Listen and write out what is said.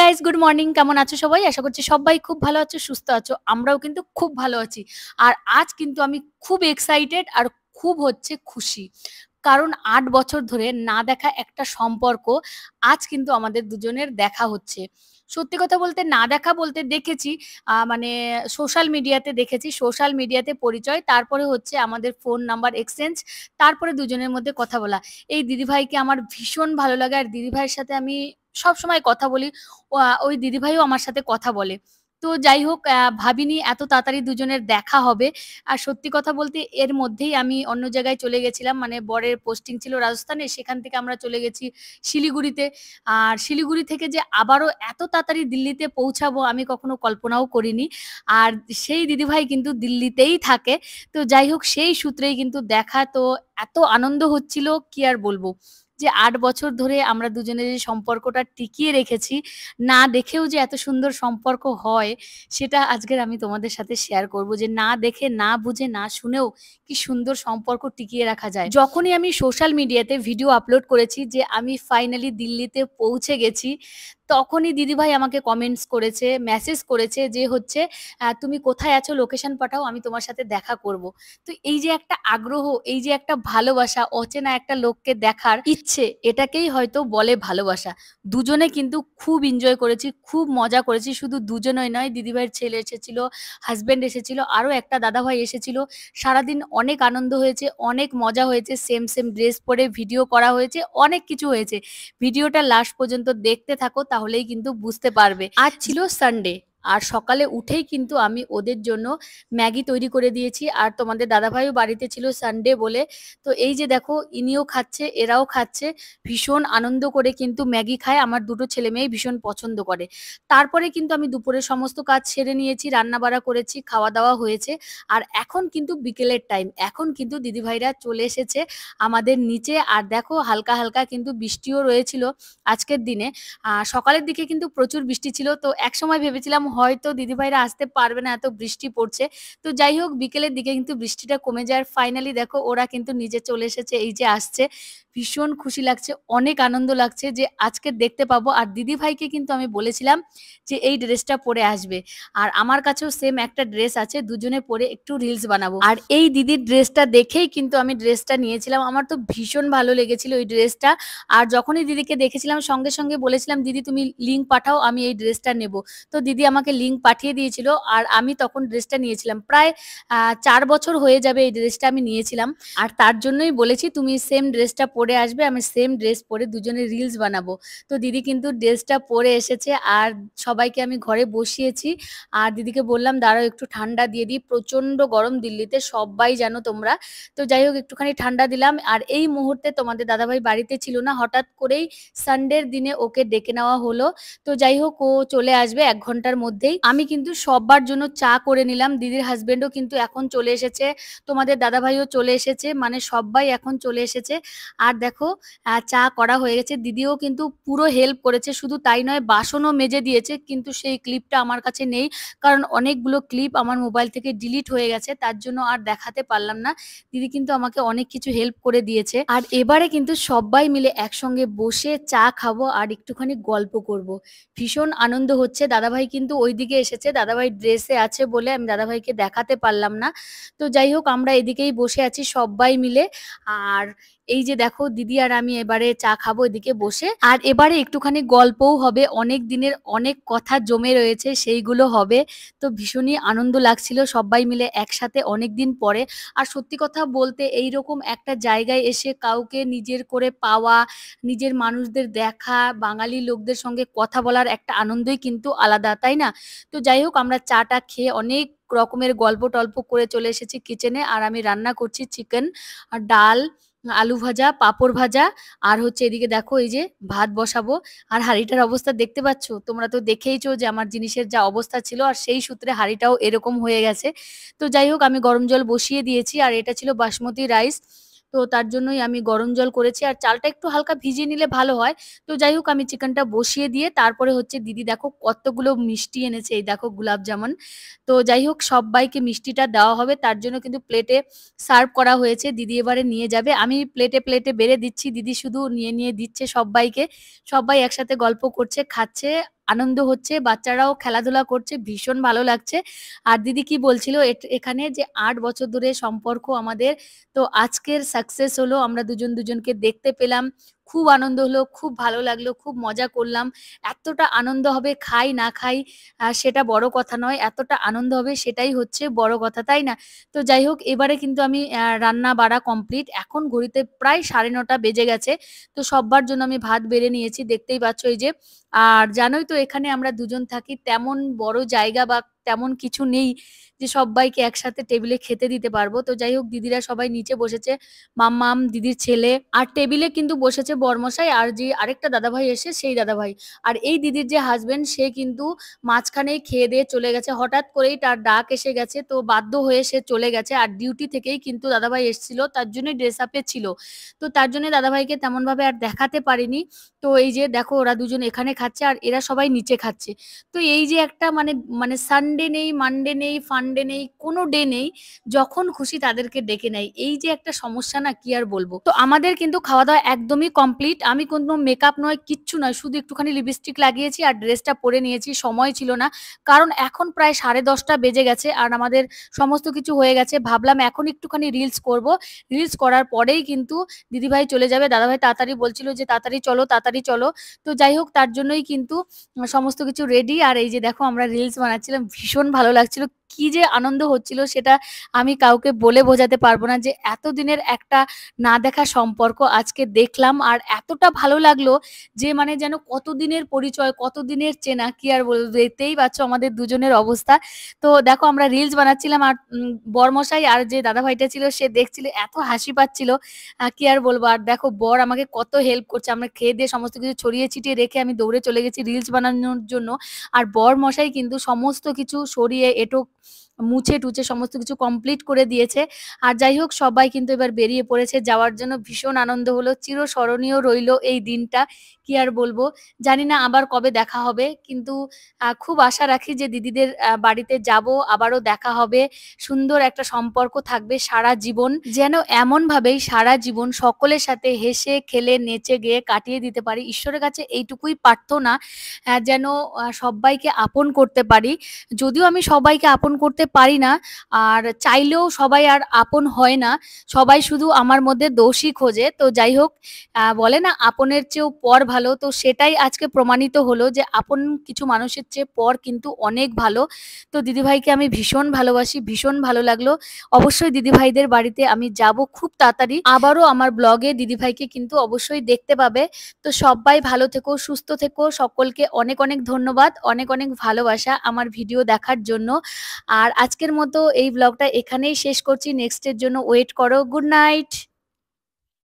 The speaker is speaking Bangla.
Guys, good morning. কেমন আছো সবাই? আশা করছি সবাই খুব ভালো আছো, সুস্থ আছো। আমরাও কিন্তু খুব ভালো আছি। আর আজ কিন্তু আমি খুব এক্সাইটেড আর খুব হচ্ছে খুশি। কারণ ৮ বছর ধরে না দেখা একটা সম্পর্ক আজ কিন্তু আমাদের দুজনের দেখা হচ্ছে। সত্যি কথা বলতে না দেখা বলতে দেখেছি, মানে সোশ্যাল মিডিয়াতে দেখেছি, সোশ্যাল মিডিয়াতে পরিচয়, তারপরে হচ্ছে আমাদের ফোন নাম্বার এক্সচেঞ্জ, তারপরে দুজনের মধ্যে কথা বলা। এই দিদিভাইকে আমার ভীষণ ভালো লাগে আর দিদিভাইয়ের সাথে আমি সবসময় কথা বলি। ওই দিদিভাইও আমার সাথে কথা বলে। তো যাই হোক, ভাবিনি এত তাড়াতাড়ি দুজনের দেখা হবে। আর সত্যি কথা বলতে এর মধ্যেই আমি অন্য জায়গায় চলে গেছিলাম। মানে বরের পোস্টিং ছিল রাজস্থানে, সেখান থেকে আমরা চলে গেছি শিলিগুড়িতে। আর শিলিগুড়ি থেকে যে আবারও এত তাড়াতাড়ি দিল্লিতে পৌঁছাবো আমি কখনো কল্পনাও করিনি। আর সেই দিদিভাই কিন্তু দিল্লিতেই থাকে। তো যাই হোক, সেই সূত্রেই কিন্তু দেখা। তো এত আনন্দ হচ্ছিল, কি আর বলবো, যে ৮ বছর ধরে আমরা দুজনে যে সম্পর্কটা টিকিয়ে রেখেছি, না দেখেও যে এত সুন্দর সম্পর্ক হয়, সেটা আজকের আমি তোমাদের সাথে শেয়ার করব। যে না দেখে, না বুঝে, না শুনেও কি সুন্দর সম্পর্ক টিকিয়ে রাখা যায়। যখনই আমি সোশ্যাল মিডিয়াতে ভিডিও আপলোড করেছি যে আমি ফাইনালি দিল্লিতে পৌঁছে গেছি, তখনই দিদিভাই আমাকে কমেন্টস করেছে, মেসেজ করেছে যে হচ্ছে, "তুমি কোথায় আছো? লোকেশন পাঠাও, আমি তোমার সাথে দেখা করব।" তো এই যে একটা আগ্রহ, এই যে একটা ভালোবাসা, অচেনা একটা লোককে দেখার ইচ্ছে, এটাকেই হয়তো বলে ভালোবাসা। দুজনে কিন্তু খুব এনজয় করেছি, খুব মজা করেছি। শুধু দুজনেই নয়, দিদিভাইয়ের ছেলে এসেছিল, হাসব্যান্ড এসেছিল, আরো একটা দাদাভাই এসেছিল। সারাদিন অনেক আনন্দ হয়েছে, অনেক মজা হয়েছে। সেম, সেম ড্রেস পরে ভিডিও করা হয়েছে, অনেক কিছু হয়েছে। ভিডিওটা লাস্ট পর্যন্ত দেখতে থাকো, তাহলেই কিন্তু বুঝতে পারবে। আজ ছিল সানডে। আর সকালে উঠেই কিন্তু আমি ওদের জন্য ম্যাগি তৈরি করে দিয়েছি। আর তোমাদের দাদাভাইও বাড়িতে ছিল সানডে বলে। তো এই যে দেখো, ইনিও খাচ্ছে, এরাও খাচ্ছে। ভীষণ আনন্দ করে কিন্তু ম্যাগি খায়। আমার দুটো ছেলেমেয়েই ভীষণ পছন্দ করে। তারপরে কিন্তু আমি দুপুরের সমস্ত কাজ সেরে নিয়েছি, রান্না-বাড়া করেছি, খাওয়া-দাওয়া হয়েছে। আর এখন কিন্তু বিকেলের টাইম। এখন কিন্তু দিদিভাইরা চলে এসেছে আমাদের নিচে। আর দেখো, হালকা, হালকা কিন্তু বৃষ্টিও রয়েছিল আজকের দিনে। সকালের দিকে কিন্তু প্রচুর বৃষ্টি ছিল। তো একসময় ভেবেছিলাম হয়তো দিদিভাইরা আসতে পারবে না, এত বৃষ্টি পড়ছে। তো যাই হোক, বিকেলের দিকে কিন্তু বৃষ্টিটা কমে যায়। আর ফাইনালি দেখো, ওরা কিন্তু নিচে চলে এসেছে, এই যে আসছে। ভীষণ খুশি লাগছে, অনেক আনন্দ লাগছে যে আজকে দেখতে পাবো। আর দিদিভাইকে কিন্তু আমি বলেছিলাম যে এই ড্রেসটা পরে আসবে। আর আমার কাছেও সেম একটা ড্রেস আছে, দুজনে পরে একটু রিলস বানাবো। আর এই দিদির ড্রেসটা দেখেই কিন্তু আমি ড্রেসটা নিয়েছিলাম। আমার তো ভীষণ ভালো লেগেছিল ওই ড্রেসটা। আর যখনই দিদিকে দেখেছিলাম, সঙ্গে, সঙ্গে বলেছিলাম, "দিদি তুমি লিঙ্ক পাঠাও, আমি এই ড্রেসটা নেবো।" তো দিদি আমাকে লিঙ্ক পাঠিয়ে দিয়েছিল। আর আমি তখন ড্রেসটা নিয়েছিলাম। প্রায় ৪ বছর হয়ে যাবে এই ড্রেসটা আমি নিয়েছিলাম। আর তার জন্যই বলেছি তুমি সেম ড্রেসটা পরে আসবে, আমি সেম ড্রেস পরে দুজনে রিলস বানাবো। তো দিদি কিন্তু ড্রেসটা পরে এসেছে। আর সবাইকে আমি ঘরে বসিয়েছি। আর দিদিকে বললাম, "দাঁড়াও একটু ঠান্ডা দিয়ে দিই। প্রচন্ড গরম দিল্লিতে, সব্বাই জানো তোমরা।" তো যাই হোক, একটুখানি ঠান্ডা দিলাম। আর এই মুহূর্তে তোমাদের দাদাভাই বাড়িতে ছিল না। হঠাৎ করেই সানডের দিনে ওকে ডেকে নেওয়া হলো। তো যাই হোক, ও চলে আসবে ১ ঘন্টার মধ্যেই। আমি কিন্তু সব্বার জন্য চা করে নিলাম। দিদির হাসব্যান্ডও কিন্তু এখন চলে এসেছে। তোমাদের দাদাভাইও চলে এসেছে। মানে সব্বাই এখন চলে এসেছে। আর দেখো, চা করা হয়ে গেছে। দিদিও কিন্তু পুরো হেল্প করেছে। শুধু তাই নয়, বাসনও মেজে দিয়েছে। কিন্তু সেই ক্লিপটা আমার কাছে নেই। কারণ অনেকগুলো ক্লিপ আমার মোবাইল থেকে ডিলিট হয়ে গেছে। তার জন্য আর দেখাতে পারলাম না। দিদি কিন্তু আমাকে অনেক কিছু হেল্প করে দিয়েছে। আর এবারে কিন্তু সব্বাই মিলে একসঙ্গে বসে চা খাবো আর একটুখানি গল্প করব। ভীষণ আনন্দ হচ্ছে। দাদাভাই কিন্তু ওইদিকে এসেছে। দাদাভাই ড্রেসে আছে বলে আমি দাদাভাইকে দেখাতে পারলাম না। তো যাই হোক, আমরা এদিকেই বসে আছি সব্বাই মিলে। আর এই যে দেখো, দিদি আর আমি এবারে চা খাবো এদিকে বসে। আর এবারে একটুখানি গল্পও হবে। অনেক দিনের অনেক কথা জমে রয়েছে, সেইগুলো হবে। তো ভীষণই আনন্দ লাগছিল সব্বাই মিলে একসাথে অনেকদিন পরে। আর সত্যি কথা বলতে এইরকম একটা জায়গায় এসে কাউকে নিজের করে পাওয়া, নিজের মানুষদের দেখা, বাঙালি লোকদের সঙ্গে কথা বলার একটা আনন্দই কিন্তু আলাদা, তাই না? তো যাই হোক, আমরা চা-টা খেয়ে অনেক রকমের গল্প-টল্প করে চলে এসেছি কিচেনে। আর আমি রান্না করছি চিকেন, আর ডাল, আলু ভাজা, পাঁপড় ভাজা। আর হচ্ছে এদিকে দেখো, এই যে ভাত বসাবো। আর হাঁড়িটার অবস্থা দেখতে পাচ্ছ? তোমরা তো দেখেইছো যে আমার জিনিসের যা অবস্থা ছিল, আর সেই সূত্রে হাঁড়িটাও এরকম হয়ে গেছে। তো যাই হোক, আমি গরম জল বসিয়ে দিয়েছি। আর এটা ছিল বাসমতি রাইস। তো তার জন্যই আমি গরম জল করেছি। আর চালটা একটু হালকা ভিজিয়ে নিলে ভালো হয়। তো যাই হোক, আমি চিকেনটা বসিয়ে দিয়ে তারপরে হচ্ছে দিদি দেখো কতগুলো মিষ্টি এনেছে। এই দেখো, গোলাপ জামুন। তো যাই হোক, সব্বাইকে মিষ্টিটা দেওয়া হবে। তার জন্য কিন্তু প্লেটে সার্ভ করা হয়েছে। দিদি এবারে নিয়ে যাবে। আমি প্লেটে, প্লেটে বেড়ে দিচ্ছি। দিদি শুধু নিয়ে, নিয়ে দিচ্ছে সব্বাইকে। সব্বাই একসাথে গল্প করছে, খাচ্ছে। আনন্দ হচ্ছে, বাচ্চারাও খেলাধুলা করছে, ভীষণ ভালো লাগছে। আর দিদি কি বলছিল এখানে যে ৮ বছর ধরে সম্পর্ক আমাদের। তো আজকের সাকসেস হলো, আমরা দুজন দুজনকে দেখতে পেলাম। খুব আনন্দ হলো, খুব ভালো লাগলো, খুব মজা করলাম। এতটা আনন্দ হবে খাই না খাই সেটা বড় কথা নয়। এতটা আনন্দ হবে সেটাই হচ্ছে বড় কথা, তাই না? তো যাই হোক এবারে কিন্তু আমি রান্না বাড়া কমপ্লিট। এখন ঘড়িতে প্রায় ৯:৩০ বেজে গেছে। তো সব্বার জন্য আমি ভাত বেড়ে নিয়েছি। দেখতেই পাচ্ছ এই যে। আর জানোই তো এখানে আমরা দুজন থাকি। তেমন বড় জায়গা বা তেমন কিছু নেই যে সব্বাইকে একসাথে টেবিলে খেতে দিতে পারবো। তো যাই হোক দিদিরা সবাই নিচে বসেছে। মাম্মাম, দিদির ছেলে। আর টেবিলে কিন্তু বসেছে বরমশাই আর যে আরেকটা দাদাভাই এসে সেই দাদাভাই। আর এই দিদির যে হাসব্যান্ড সে কিন্তু মাঝখানেই খেয়ে দিয়ে চলে গেছে। হঠাৎ করেই তার ডাক এসে গেছে। তো বাধ্য হয়ে সে চলে গেছে। আর ডিউটি থেকেই কিন্তু দাদাভাই এসছিল। তার জন্যই ড্রেস আপ এ ছিল। তো তার জন্য দাদাভাইকে তেমনভাবে আর দেখাতে পারিনি। তো এই যে দেখো ওরা দুজন এখানে খাচ্ছে আর এরা সবাই নিচে খাচ্ছে। তো এই যে একটা মানে মানে সানডে নেই, মানডে নেই, ফান্ডে নেই, কোনো ডে নেই। যখন খুশি তাদেরকে ডেকে নেয়। এই যে একটা সমস্যা না কি আর বলবো। তো আমাদের কিন্তু খাওয়া-দাওয়া একদমই কমপ্লিট। আমি কোনো মেকআপ নয়, কিচ্ছু নয়। শুধু একটুখানি লিপস্টিক লাগিয়েছি আর ড্রেসটা পরে নিয়েছি। সময় ছিল না। কারণ এখন প্রায় 10:30 বেজে গেছে আর আমাদের সমস্ত কিছু হয়ে গেছে। ভাবলাম এখন একটুখানি রিলস করব। রিলস করার পরেই কিন্তু দিদিভাই চলে যাবে। দাদাভাই তাড়াতাড়ি বলছিল যে, "তাড়াতাড়ি চলো, তাড়াতাড়ি চলো।" তো যাই হোক তার জন্যই কিন্তু সমস্ত কিছু রেডি। আর এই যে দেখো আমরা রিলস বানাচ্ছিলাম। ভীষণ ভালো লাগছিল। কি যে আনন্দ হচ্ছিল সেটা আমি কাউকে বলে বোঝাতে পারব না যে এতদিনের একটা না দেখা সম্পর্ক আজকে দেখলাম। আর এতটা ভালো লাগলো যে মানে যেন কতদিনের পরিচয়, কতদিনের চেনা কি আর বলব। দেখতেই পাচ্ছ আমাদের দুজনের অবস্থা। তো দেখো আমরা রিলস বানাচ্ছিলাম আর বরমশাই আর যে দাদাভাইটা ছিল সে দেখছিল এত হাসি পাচ্ছিল। কি আর বলবো। আর দেখো বর আমাকে কত হেল্প করছে। আমরা খেয়ে দিয়ে সমস্ত কিছু ছড়িয়ে ছিটিয়ে রেখে আমি দৌড়ে চলে গেছি রিলস বানানোর জন্য। আর বরমশাই কিন্তু সমস্ত কিছু সরিয়ে এঁটো মুছে-টুছে সমস্ত কিছু কমপ্লিট করে দিয়েছে। আর যাই হোক সবাই কিন্তু এবার বেরিয়ে পড়েছে যাওয়ার জন্য। ভীষণ আনন্দ হলো। চিরস্মরণীয় রইলো এই দিনটা। কি আর বলবো। জানি না আবার কবে দেখা হবে। কিন্তু খুব আশা রাখি যে দিদিদের বাড়িতে যাবো, আবারও দেখা হবে। সুন্দর একটা সম্পর্ক থাকবে সারা জীবন। যেন এমনভাবেই সারা জীবন সকলের সাথে হেসে, খেলে, নেচে, গেয়ে কাটিয়ে দিতে পারি। ঈশ্বরের কাছে এইটুকুই প্রার্থনা যেন সব্বাইকে আপন করতে পারি। যদিও আমি সবাইকে আপন করতে পারি না। আর চাইলেও সবাই আর আপন হয় না। সবাই শুধু আমার মধ্যে দোষই খোঁজে। তো যাই হোক বলে না আপনের চেয়েও পর ভালো। তো সেটাই আজকে প্রমাণিত হলো যে আপন কিছু মানুষের চেয়ে পর কিন্তু অনেক ভালো। তো দিদিভাইকে আমি ভীষণ ভালোবাসি। ভীষণ ভালো লাগলো। অবশ্যই দিদিভাইদের বাড়িতে আমি যাবো খুব তাড়াতাড়ি। আবারও আমার ব্লগে দিদিভাইকে কিন্তু অবশ্যই দেখতে পাবে। তো সব্বাই ভালো থেকো, সুস্থ থেকো। সকলকে অনেক, অনেক ধন্যবাদ। অনেক, অনেক ভালোবাসা আমার ভিডিও দেখার জন্য। আর আজকের মতো এই ব্লগটা এখানেই শেষ করছি। নেক্সট এর জন্য ওয়েট করো। Good night.